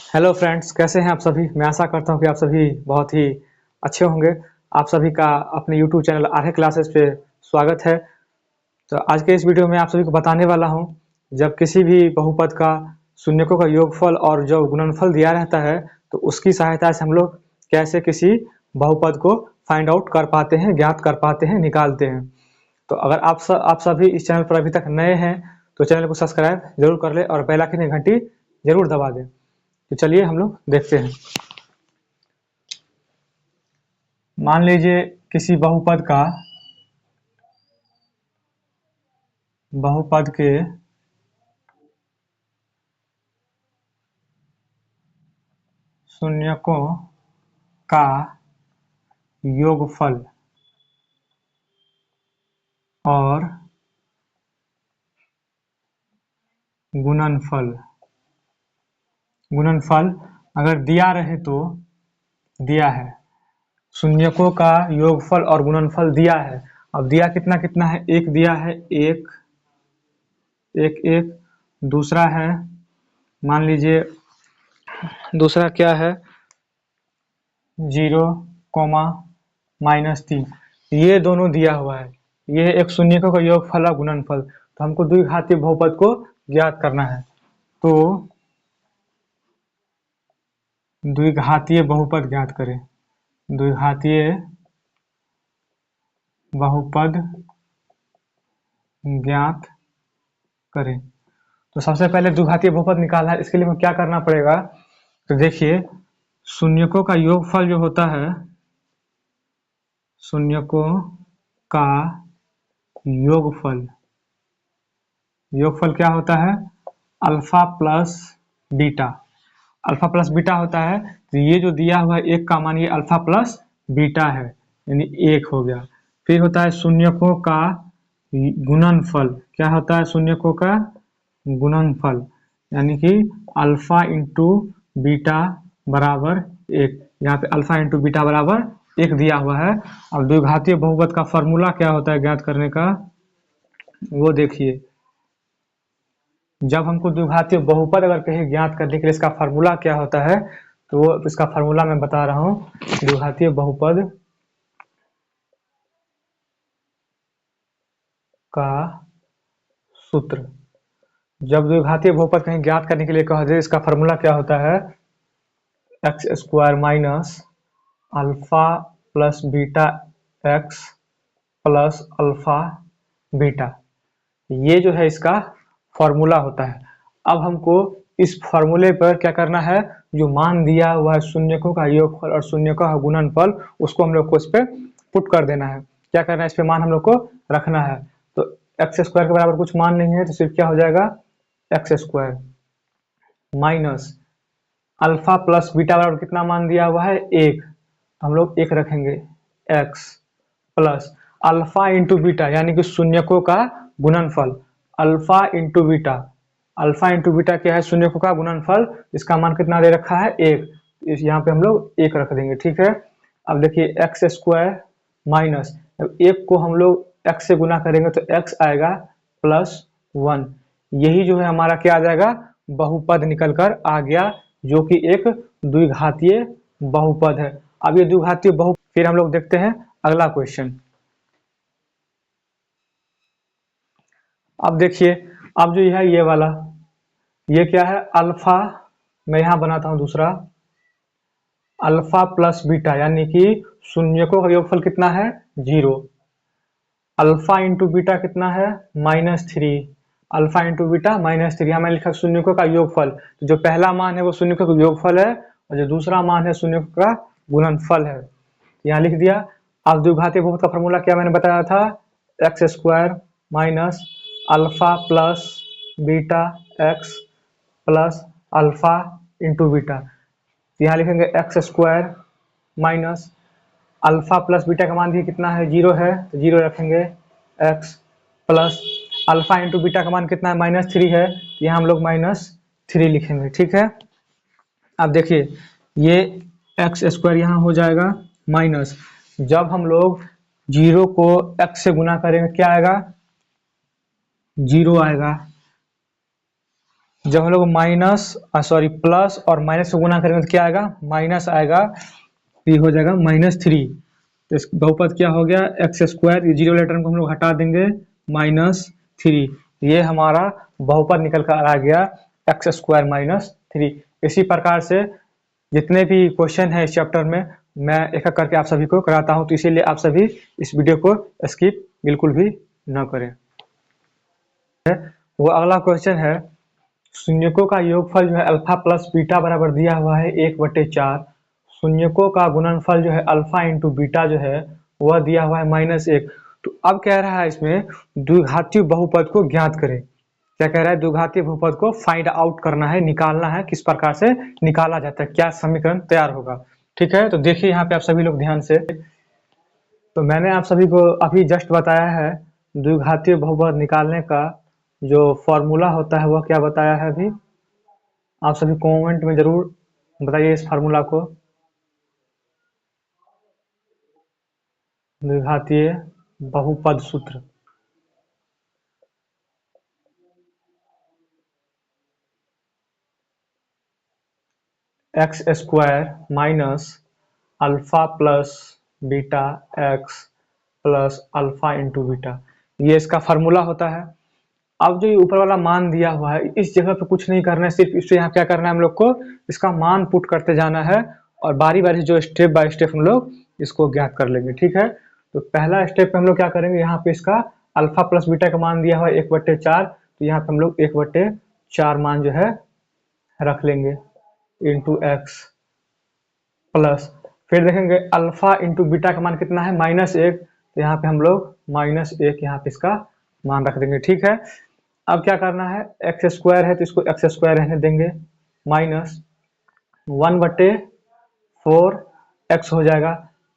Hello friends, कैसे हैं आप सभी। मैं आशा करता हूं कि आप सभी बहुत ही अच्छे होंगे। आप सभी का अपने यूट्यूब चैनल आर्य क्लासेस पे स्वागत है। तो आज के इस वीडियो में आप सभी को बताने वाला हूं, जब किसी भी बहुपद का शून्यकों का योगफल और जो गुणनफल दिया रहता है तो उसकी सहायता से हम लोग कैसे किसी बहुपद को फाइंड आउट कर पाते हैं, ज्ञात कर पाते हैं, निकालते हैं। तो अगर आप सभी इस चैनल पर अभी तक नए हैं तो चैनल को सब्सक्राइब जरूर कर लें और बेल आइकन की घंटी जरूर दबा दें। तो चलिए हम लोग देखते हैं। मान लीजिए किसी बहुपद के शून्यकों का योगफल और गुणनफल अगर दिया रहे तो दिया है। शून्यकों का योगफल और गुणनफल दिया है। अब दिया कितना कितना है, एक दिया है, एक एक एक। दूसरा है, मान लीजिए दूसरा क्या है, 0, -3। ये दोनों दिया हुआ है। ये एक शून्यकों का योगफल और गुणनफल। तो हमको द्विघातीय बहुपद को ज्ञात करना है। तो द्विघातीय बहुपद ज्ञात करें। द्विघातीय बहुपद ज्ञात करें। तो सबसे पहले द्विघातीय बहुपद निकालना है। इसके लिए हमें क्या करना पड़ेगा, तो देखिए शून्यकों का योगफल जो होता है, शून्यकों का योगफल योगफल क्या होता है, alpha plus beta. Alpha plus beta होता है। तो ये जो दिया हुआ है एक का मान, ये अल्फा प्लस बीटा है, यानी 1 हो गया। फिर होता है शून्यकों का गुणनफल। क्या होता है, शून्यकों का गुणनफल, यानी कि अल्फा इंटू बीटा बराबर 1। यहाँ पे अल्फा इंटू बीटा बराबर 1 दिया हुआ है। अब द्विघातीय बहुपद का फॉर्मूला क्या होता है ज्ञात करने का, वो देखिए। जब हमको द्विघातीय बहुपद अगर कहीं ज्ञात करने के लिए इसका फार्मूला क्या होता है, तो इसका फार्मूला मैं बता रहा हूं। द्विघातीय बहुपद का सूत्र, जब द्विघातीय बहुपद कहीं ज्ञात करने के लिए कहा जाए, इसका फार्मूला क्या होता है, x square minus alpha plus beta x plus alpha beta. ये जो है इसका फॉर्मूला होता है। अब हमको इस फॉर्मूले पर क्या करना है, जो मान दिया हुआ है शून्यकों का योगफल और शून्यकों का गुणनफल, उसको हम लोग को इस पे पुट कर देना है। क्या करना है, इस पे मान हम लोग को रखना है। तो एक्स स्क्वायर के बराबर कुछ मान नहीं है, तो सिर्फ क्या हो जाएगा, x square minus alpha plus beta बराबर कितना मान दिया हुआ है, 1। हम लोग 1 रखेंगे, x plus alpha into beta, यानी कि शून्यकों का गुणनफल। Alpha into beta, alpha into beta क्या है, शून्यकों का गुणनफल। इसका मान कितना दे रखा है, 1। यहाँ पे हम लोग 1 रख देंगे, ठीक है। अब देखिए एक्स स्क्वायर माइनस, 1 को हम लोग x से गुना करेंगे तो x आएगा +1। यही जो है हमारा क्या आ जाएगा, बहुपद निकल कर आ गया, जो कि एक द्विघातीय बहुपद है। अब ये द्विघातीय बहु फिर हम लोग देखते हैं अगला क्वेश्चन। अब देखिए, अब जो है ये वाला, ये क्या है, अल्फा। मैं यहां बनाता हूं दूसरा, अल्फा प्लस बीटा, यानी कि शून्यकों का योगफल कितना है, 0। अल्फा इंटू बीटा कितना है, -3। Alpha into beta -3। यहाँ मैंने लिखा शून्यकों का योगफल। तो जो पहला मान है वो शून्यकों का योगफल है, और जो दूसरा मान है शून्यकों का गुणनफल है। यहाँ लिख दिया। अब द्विघातीय बहुपद का फॉर्मूला क्या मैंने बताया था, x square minus alpha plus beta x plus alpha into beta. यहाँ लिखेंगे x square minus alpha plus beta का मान भी कितना है, 0 है, तो 0 रखेंगे, x plus alpha into beta का मान कितना है, -3 है, तो यहाँ हम लोग -3 लिखेंगे, ठीक है। अब देखिए ये एक्स स्क्वायर यहाँ हो जाएगा माइनस, जब हम लोग 0 को x से गुना करेंगे क्या आएगा, 0 आएगा। जब हम लोग प्लस और माइनस को गुना करेंगे तो क्या आएगा, माइनस आएगा, ये हो जाएगा -3। तो इस बहुपद क्या हो गया, एक्स स्क्वायर, ये जीरो लेटर को हम लोग हटा देंगे, -3। ये हमारा बहुपद निकल कर आ गया एक्स स्क्वायर -3। इसी प्रकार से जितने भी क्वेश्चन है इस चैप्टर में मैं एक एक करके आप सभी को कराता हूं, तो इसीलिए आप सभी इस वीडियो को स्किप बिल्कुल भी न करें। वो अगला क्वेश्चन है, शून्यकों का योगफल जो है अल्फा प्लस बीटा बराबर दिया हुआ है 1/4। शून्यकों का गुणनफल जो है अल्फा इंटू बीटा जो है वह दिया हुआ है -1। तो अब कह रहा है इसमें द्विघातीय बहुपद को ज्ञात करें। क्या कह रहा है, द्विघातीय बहुपद को फाइंड आउट करना है, निकालना है, किस प्रकार से निकाला जाता है, क्या समीकरण तैयार होगा। ठीक है, तो देखिए यहाँ पे आप सभी लोग ध्यान से, तो मैंने आप सभी को अभी जस्ट बताया है द्विघातीय बहुपद निकालने का जो फॉर्मूला होता है वह क्या बताया है। अभी आप सभी कमेंट में जरूर बताइए इस फार्मूला को। द्विघातीय बहुपद सूत्र, x square minus alpha plus beta x plus alpha into beta, ये इसका फार्मूला होता है। अब जो ये ऊपर वाला मान दिया हुआ है इस जगह पे कुछ नहीं करना है, सिर्फ इससे यहाँ क्या करना है, हम लोग को इसका मान पुट करते जाना है और बारी बारी जो स्टेप बाय स्टेप हम लोग इसको ज्ञात कर लेंगे। ठीक है, तो पहला स्टेप पे हम लोग क्या करेंगे, यहाँ पे इसका अल्फा प्लस बीटा का मान दिया हुआ है 1/4, तो यहाँ पे हम लोग 1/4 मान जो है रख लेंगे इंटू एक्स प्लस, फिर देखेंगे अल्फा इंटू बीटा का मान कितना है -1, तो यहाँ पे हम लोग -1 यहाँ पे इसका मान रख देंगे। ठीक है, अब क्या करना है, एक्स स्क्वायर है तो इसको एक्स स्क्वायर रहने देंगे, -1/4 एक्स हो जाएगा,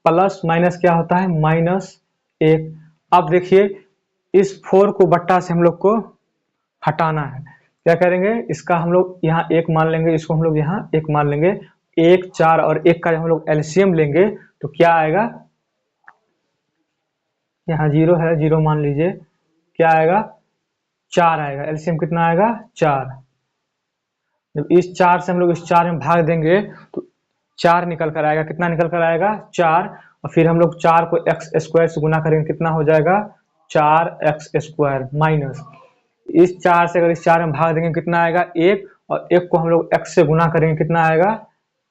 प्लस माइनस क्या होता है -1। अब देखिए इस 4 को बट्टा से हम लोग को हटाना है, क्या करेंगे, इसका हम लोग यहाँ 1 मान लेंगे, इसको हम लोग यहाँ 1 मान लेंगे, 1 4 और 1 का हम लोग एलसीएम लेंगे तो क्या आएगा, यहाँ 0 है, 0 मान लीजिए, क्या आएगा 4 आएगा, एलसीएम कितना आएगा 4। जब इस 4 से हम लोग इस 4 में भाग देंगे तो 4 निकल कर आएगा, कितना निकल कर आएगा 4, और फिर हम लोग 4 को एक्स स्क्वायर से गुना करेंगे, कितना हो जाएगा 4x स्क्वायर माइनस, इस 4 से अगर इस 4 में भाग देंगे कितना आएगा 1, और 1 को हम लोग x से गुना करेंगे कितना आएगा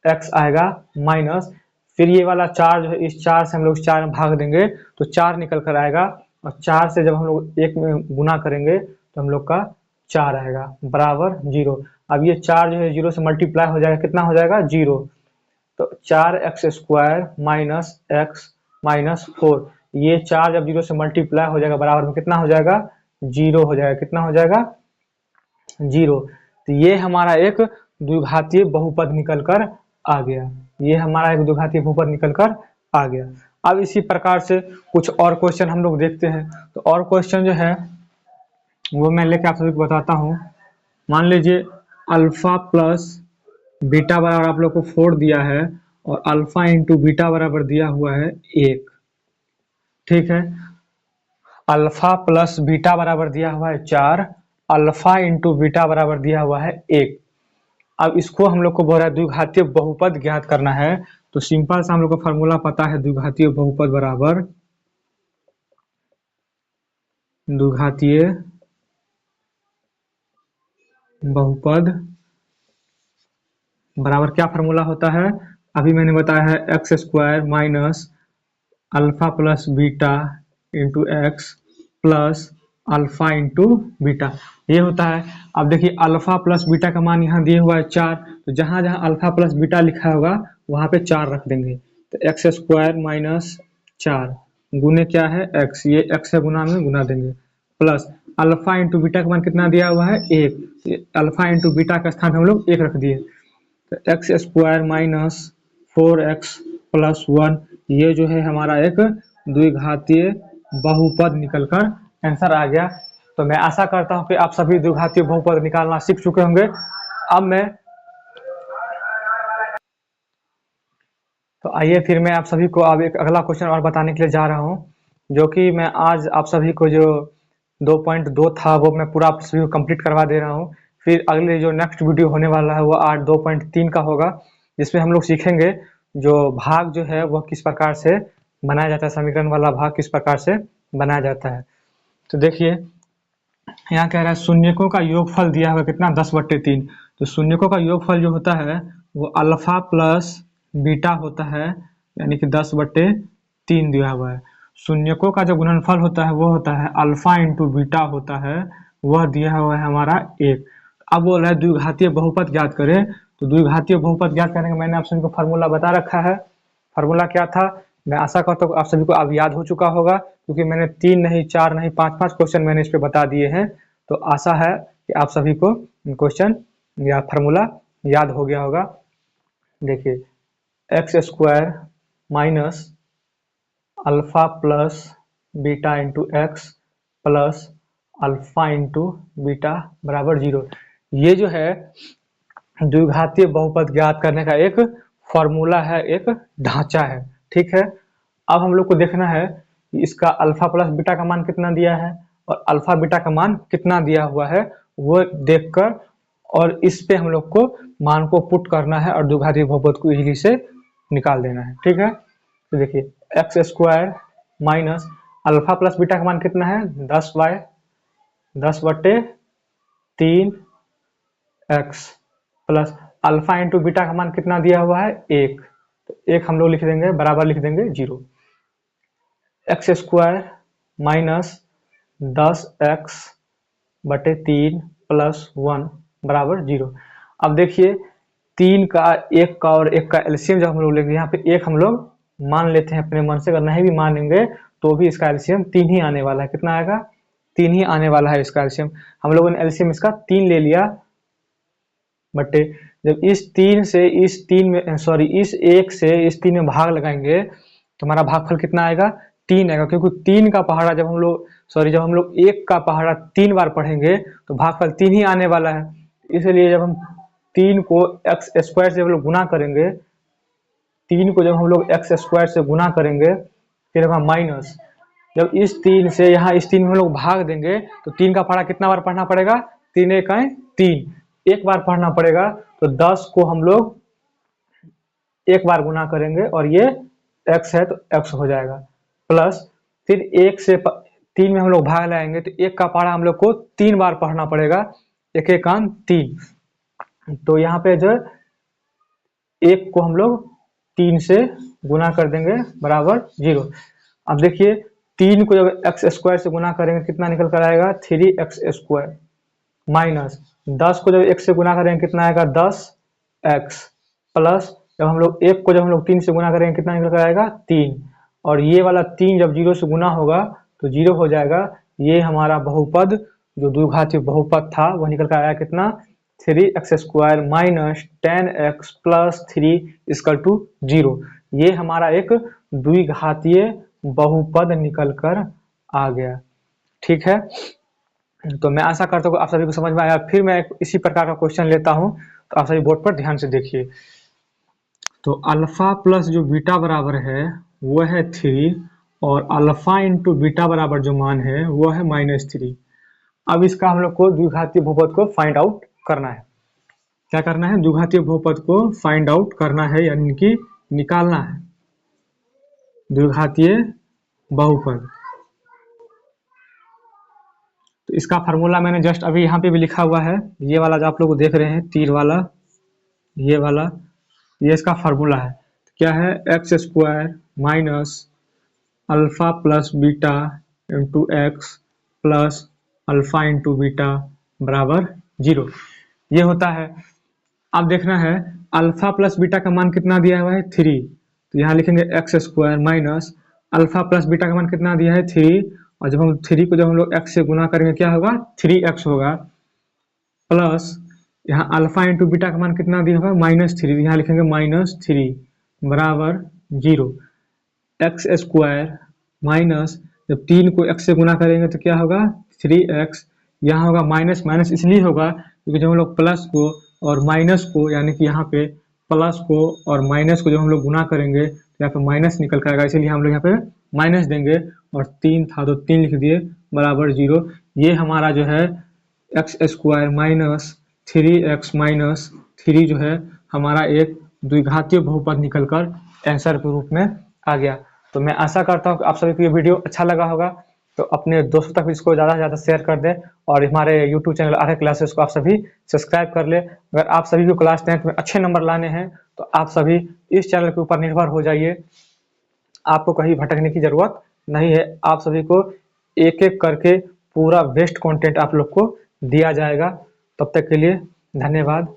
x आएगा माइनस, फिर ये वाला 4 जो है इस 4 से हम लोग 4 में भाग देंगे तो 4 निकल कर आएगा, और 4 से जब हम लोग 1 में गुना करेंगे तो हम लोग का 4 आएगा बराबर 0। अब ये 4 जो है 0 से मल्टीप्लाई हो जाएगा, कितना हो जाएगा 0, तो 4x square minus x minus 4, ये 4 जब 0 से मल्टीप्लाई हो जाएगा बराबर में कितना हो जाएगा 0 हो जाएगा, कितना हो जाएगा 0। तो ये हमारा एक द्विघातीय बहुपद निकल कर आ गया, ये हमारा एक द्विघातीय बहुपद निकल कर आ गया। अब इसी प्रकार से कुछ और क्वेश्चन हम लोग देखते हैं, तो और क्वेश्चन जो है वो मैं लेके आप सभी को बताता हूँ। मान लीजिए अल्फा प्लस बीटा बराबर आप लोग को 4 दिया है और अल्फा इंटू बीटा बराबर दिया हुआ है 1। ठीक है, अल्फा प्लस बीटा बराबर दिया हुआ है 4, अल्फा इंटू बीटा बराबर दिया हुआ है 1। अब इसको हम लोग को बोल रहा है द्विघातीय बहुपद ज्ञात करना है, तो सिंपल सा हम लोग को फॉर्मूला पता है, द्विघातीय बहुपद बराबर द्विघातीय बहुपद बराबर क्या फॉर्मूला होता है, अभी मैंने बताया है x square minus alpha plus beta into x plus alpha into beta, ये होता है। अब देखिए अल्फा प्लस बीटा का मान यहाँ दिए हुआ है 4, तो जहां जहां अल्फा प्लस बीटा लिखा होगा वहां पे 4 रख देंगे, तो एक्स स्क्वायर माइनस 4 गुने क्या है x, ये x है गुना में गुना देंगे, प्लस अल्फा इंटू बीटा का मान कितना दिया हुआ है 1, अल्फा इंटू बीटा का स्थान हम लोग 1 रख दिए, तो x square minus 4x plus 1, ये जो है हमारा एक द्विघातीय बहुपद निकलकर आंसर आ गया। तो मैं आशा करता हूं कि आप सभी द्विघातीय बहुपद निकालना सीख चुके होंगे। अब मैं तो आइए फिर मैं आप सभी को अब एक अगला क्वेश्चन और बताने के लिए जा रहा हूं, जो कि मैं आज आप सभी को जो 2.2 था वो मैं पूरा आप सभी को कंप्लीट करवा दे रहा हूं। फिर अगले जो नेक्स्ट वीडियो होने वाला है वो 8.2.3 का होगा, जिसमें हम लोग सीखेंगे जो भाग जो है वह किस प्रकार से बनाया जाता है, समीकरण वाला भाग किस प्रकार से बनाया जाता है। तो देखिए यहाँ कह रहा है शून्यकों का योगफल दिया हुआ कितना 10/3। तो शून्यकों का योगफल जो होता है वो अल्फा प्लस बीटा होता है, यानी कि 10/3 दिया हुआ है। शून्यकों का जो गुणनफल होता है वो होता है अल्फा इंटू बीटा होता है, वह दिया हुआ है हमारा 1। अब बोल रहा है द्विघातीय बहुपद ज्ञात करें। तो द्विघातीय बहुपद ज्ञात करने का मैंने आप सभी को फार्मूला बता रखा है। फार्मूला क्या था, मैं आशा करता हूँ आप सभी को अब याद हो चुका होगा, क्योंकि मैंने 3 नहीं 4 नहीं 5 क्वेश्चन मैंने इस पे बता दिए हैं। तो आशा है कि आप सभी को क्वेश्चन या फार्मूला याद हो गया होगा। देखिए x² minus alpha plus beta into x plus alpha into beta बराबर 0। ये जो है द्विघातीय बहुपद ज्ञात करने का एक फॉर्मूला है, एक ढांचा है, ठीक है। अब हम लोग को देखना है कि इसका अल्फा प्लस बीटा का मान कितना दिया है और अल्फा बीटा का मान कितना दिया हुआ है, वो देखकर और इस पे हम लोग को मान को पुट करना है और द्विघातीय बहुपद को इजीली से निकाल देना है, ठीक है। तो देखिए x² minus alpha plus beta का मान कितना है 10/3 x plus alpha into beta का मान कितना दिया हुआ है 1। तो 1 हम लोग लिख देंगे बराबर लिख देंगे 0। x² माइनस 10x/3 प्लस 1 बराबर 0। अब देखिए 3 का 1 का और 1 का एलसीएम जब हम लोग लेंगे, यहाँ पे 1 हम लोग मान लेते हैं अपने मन से, अगर नहीं भी मानेंगे तो भी इसका एलसीएम 3 ही आने वाला है। कितना आएगा 3 ही आने वाला है इसका एलसीएम। हम लोगों ने एलसीएम इसका 3 ले लिया, बटे जब इस 3 से इस 3 में सॉरी इस 1 से इस 3 में भाग लगाएंगे तो हमारा भागफल कितना आएगा 3 आएगा, क्योंकि 3 का पहाड़ा जब हम लोग 1 का पहाड़ा 3 बार पढ़ेंगे तो भागफल 3 ही आने वाला है। इसलिए जब हम 3 को x² से हम लोग गुना करेंगे, 3 को जब हम लोग x² से गुना करेंगे, फिर हम माइनस जब इस 3 से यहाँ इस 3 में हम लोग भाग देंगे तो 3 का पहाड़ा कितना बार पढ़ना पड़ेगा 3 × 3 एक बार पढ़ना पड़ेगा। तो 10 को हम लोग एक बार गुना करेंगे और ये x है तो x हो जाएगा, प्लस फिर 1 से 3 में हम लोग भाग लाएंगे तो 1 का पहाड़ा हम लोग को 3 बार पढ़ना पड़ेगा, 1 × 3। तो यहाँ पे जो 1 को हम लोग 3 से गुना कर देंगे बराबर 0। अब देखिए 3 को जब x² से गुना करेंगे कितना निकल कर आएगा 3x² माइनस 10 को जब 1 से गुना करेंगे कितना आएगा 10x प्लस जब हम लोग 1 को जब हम लोग 3 से गुना करेंगे कितना निकल कर आएगा 3, और ये वाला 3 जब 0 से गुना होगा तो 0 हो जाएगा। ये हमारा बहुपद जो द्विघातीय बहुपद था वह निकल कर आया कितना 3x² माइनस 10x प्लस 3 = 0। ये हमारा एक द्विघातीय बहुपद निकल कर आ गया, ठीक है। तो मैं आशा करता हूँ आप सभी को समझ में आया। फिर मैं इसी प्रकार का क्वेश्चन लेता हूँ, तो आप सभी बोर्ड पर ध्यान से देखिए। तो अल्फा प्लस जो बीटा बराबर है वो है 3 और अल्फा इंटू बीटा बराबर जो मान है वो है -3। अब इसका हम लोग को द्विघातीय बहुपद को फाइंड आउट करना है। क्या करना है द्विघातीय बहुपद को फाइंड आउट करना है, यानी कि निकालना है द्विघातीय बहुपद। तो इसका फार्मूला मैंने जस्ट अभी यहाँ पे भी लिखा हुआ है, ये वाला जो आप लोग देख रहे हैं तीर वाला, ये वाला, ये इसका फार्मूला है। क्या है x² minus alpha plus beta into x plus alpha into beta बराबर 0, ये होता है। अब देखना है अल्फा प्लस बीटा का मान कितना दिया हुआ है 3, तो यहाँ लिखेंगे x² minus alpha plus beta का मान कितना दिया है 3, और जब हम 3 को जब हम लोग x से गुना करेंगे क्या होगा 3x होगा, प्लस यहाँ अल्फा इंटू बीटा का मान कितना दिया होगा -3, यहाँ लिखेंगे -3 बराबर 0। x² माइनस जब 3 को x से गुना करेंगे तो क्या होगा 3x, यहाँ होगा माइनस, माइनस इसलिए होगा क्योंकि जब हम लोग प्लस को और माइनस को, यानी कि यहाँ पे प्लस को और माइनस को जब हम लोग गुना करेंगे तो यहाँ पे माइनस निकल कर आएगा, इसलिए हम लोग यहाँ पे माइनस देंगे, और 3 था तो 3 लिख दिए बराबर 0। ये हमारा जो है x² माइनस 3x माइनस 3 जो है हमारा एक द्विघातीय बहुपद निकलकर आंसर के रूप में आ गया। तो मैं आशा करता हूँ कि आप सभी को ये वीडियो अच्छा लगा होगा, तो अपने दोस्तों तक इसको ज़्यादा से ज़्यादा शेयर कर दें और हमारे यूट्यूब चैनल आर्य क्लासेस को आप सभी सब्सक्राइब कर ले। अगर आप सभी को क्लास 10th में अच्छे नंबर लाने हैं तो आप सभी इस चैनल के ऊपर निर्भर हो जाइए, आपको कहीं भटकने की ज़रूरत नहीं है। आप सभी को एक एक करके पूरा बेस्ट कंटेंट आप लोग को दिया जाएगा। तब तक के लिए धन्यवाद।